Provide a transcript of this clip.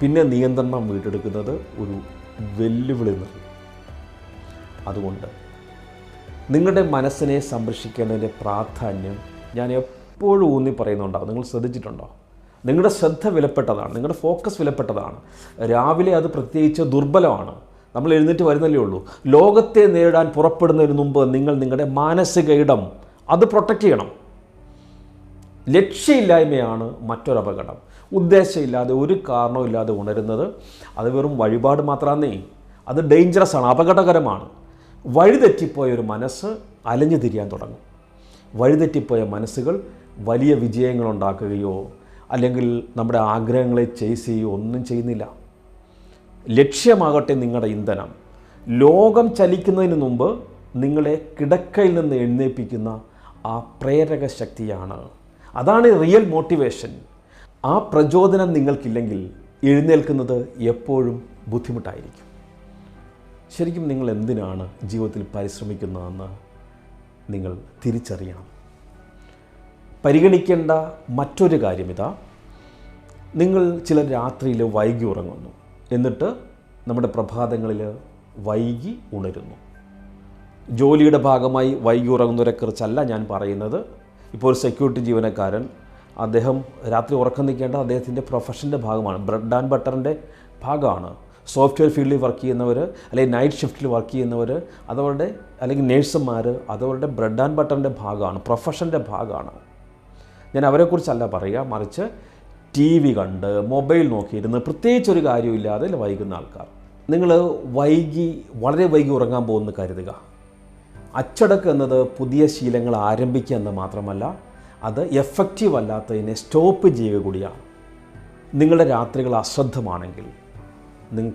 പിന്നെ നിയന്ത്രണം വീണ്ടെടുക്കുന്നത് ഒരു വെല്ലുവിളി നിറയും. അതുകൊണ്ട് നിങ്ങളുടെ മനസ്സിനെ സംരക്ഷിക്കേണ്ടതിൻ്റെ പ്രാധാന്യം ഞാൻ എപ്പോഴും ഊന്നി പറയുന്നുണ്ടാവും. നിങ്ങൾ ശ്രദ്ധിച്ചിട്ടുണ്ടോ? നിങ്ങളുടെ ശ്രദ്ധ വിലപ്പെട്ടതാണ്, നിങ്ങളുടെ ഫോക്കസ് വിലപ്പെട്ടതാണ്. രാവിലെ അത് പ്രത്യേകിച്ച് ദുർബലമാണ്. നമ്മൾ എഴുന്നേറ്റ് വരുന്നല്ലേ ഉള്ളൂ. ലോകത്തെ നേരിടാൻ പുറപ്പെടുന്നതിന് മുമ്പ് നിങ്ങൾ നിങ്ങളുടെ മാനസിക ഇടം അത് പ്രൊട്ടക്റ്റ് ചെയ്യണം. ലക്ഷ്യമില്ലായ്മയാണ് മറ്റൊരപകടം. ഉദ്ദേശമില്ലാതെ ഒരു കാരണവുമില്ലാതെ ഉണരുന്നത് അത് വെറും വഴിപാട് മാത്രമാണേ. അത് ഡേഞ്ചറസ് ആണ്, അപകടകരമാണ്. വഴിതെറ്റിപ്പോയ ഒരു മനസ്സ് അലഞ്ഞു തിരിയാൻ തുടങ്ങും. വഴിതെറ്റിപ്പോയ മനസ്സുകൾ വലിയ വിജയങ്ങളുണ്ടാക്കുകയോ അല്ലെങ്കിൽ നമ്മുടെ ആഗ്രഹങ്ങളെ ചേസ് ചെയ്യുകയോ ഒന്നും ചെയ്യുന്നില്ല. ലക്ഷ്യമാകട്ടെ നിങ്ങളുടെ ഇന്ധനം. ലോകം ചലിക്കുന്നതിന് മുമ്പ് നിങ്ങളെ കിടക്കയിൽ നിന്ന് എഴുന്നേൽപ്പിക്കുന്ന ആ പ്രേരക ശക്തിയാണ്. അതാണ് റിയൽ മോട്ടിവേഷൻ. ആ പ്രചോദനം നിങ്ങൾക്കില്ലെങ്കിൽ എഴുന്നേൽക്കുന്നത് എപ്പോഴും ബുദ്ധിമുട്ടായിരിക്കും. ശരിക്കും നിങ്ങൾ എന്തിനാണ് ജീവിതത്തിൽ പരിശ്രമിക്കുന്നതെന്ന് നിങ്ങൾ തിരിച്ചറിയണം. പരിഗണിക്കേണ്ട മറ്റൊരു കാര്യം ഇതാ, നിങ്ങൾ ചില രാത്രിയിൽ വൈകി ഉറങ്ങുന്നു, എന്നിട്ട് നമ്മുടെ പ്രഭാതങ്ങളിൽ വൈകി ഉണരുന്നു. ജോലിയുടെ ഭാഗമായി വൈകി ഉറങ്ങുന്നവരെക്കുറിച്ചല്ല ഞാൻ പറയുന്നത്. ഇപ്പോൾ ഒരു സെക്യൂരിറ്റി ജീവനക്കാരൻ, അദ്ദേഹം രാത്രി ഉറക്കം നിൽക്കേണ്ടത് അദ്ദേഹത്തിൻ്റെ പ്രൊഫഷൻ്റെ ഭാഗമാണ്, ബ്രെഡ് ആൻഡ് ബട്ടറിൻ്റെ ഭാഗമാണ്. സോഫ്റ്റ്വെയർ ഫീൽഡിൽ വർക്ക് ചെയ്യുന്നവർ, അല്ലെങ്കിൽ നൈറ്റ് ഷിഫ്റ്റിൽ വർക്ക് ചെയ്യുന്നവർ, അതവരുടെ അല്ലെങ്കിൽ നേഴ്സുമാർ, അതവരുടെ ബ്രെഡ് ആൻഡ് ബട്ടറിൻ്റെ ഭാഗമാണ്, പ്രൊഫഷൻ്റെ ഭാഗമാണ്. ഞാൻ അവരെക്കുറിച്ചല്ല പറയുക, മറിച്ച് ടി വി കണ്ട് മൊബൈൽ നോക്കിയിരുന്ന് പ്രത്യേകിച്ചൊരു കാര്യമില്ലാതെ വൈകുന്ന ആൾക്കാർ. നിങ്ങൾ വളരെ വൈകി ഉറങ്ങാൻ പോകുമെന്ന് കരുതുക. അച്ചടക്കം എന്നത് പുതിയ ശീലങ്ങൾ ആരംഭിക്കുക എന്ന് മാത്രമല്ല, അത് എഫക്റ്റീവ് അല്ലാത്തതിനെ സ്റ്റോപ്പ് ചെയ്യുക കൂടിയാണ്. നിങ്ങളുടെ രാത്രികൾ അശ്രദ്ധമാണെങ്കിൽ